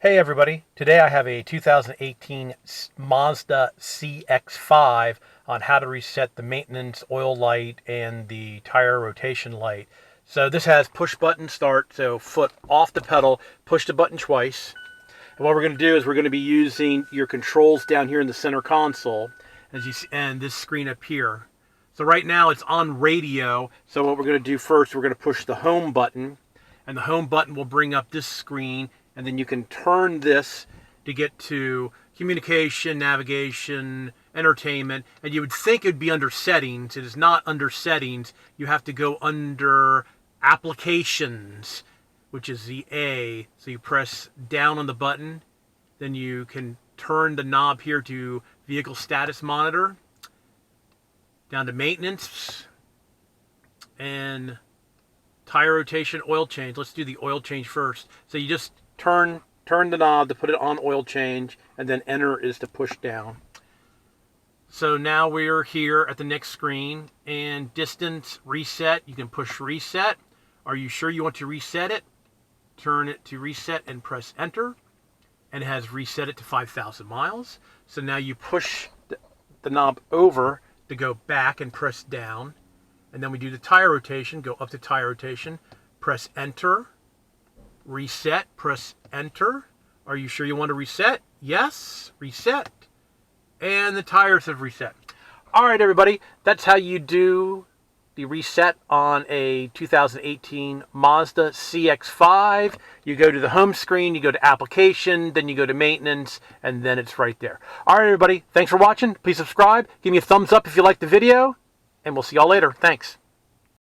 Hey everybody, today I have a 2018 Mazda CX-5 on how to reset the maintenance oil light and the tire rotation light. So this has push button start, so foot off the pedal, push the button twice. And what we're going to do is we're going to be using your controls down here in the center console, as you see, and this screen up here. So right now it's on radio, so what we're going to do first, we're going to push the home button, and the home button will bring up this screen, and then you can turn this to get to communication, navigation, entertainment, and you would think it would be under settings. It is not under settings. You have to go under applications, which is the A. So you press down on the button, then you can turn the knob here to vehicle status monitor, down to maintenance, and tire rotation, oil change. Let's do the oil change first. So you just turn the knob to put it on oil change, and then enter is to push down. So now we're here at the next screen, and distance reset. You can push reset. Are you sure you want to reset it? Turn it to reset and press enter, and it has reset it to 5,000 miles. So now you push the knob over to go back and press down. And then we do the tire rotation, go up to tire rotation, press enter, reset, press enter. Are you sure you want to reset? Yes, reset. And the tires have reset. All right, everybody, that's how you do the reset on a 2018 Mazda CX-5. You go to the home screen, you go to application, then you go to maintenance, and then it's right there. All right, everybody, thanks for watching. Please subscribe. Give me a thumbs up if you liked the video. And we'll see y'all later. Thanks.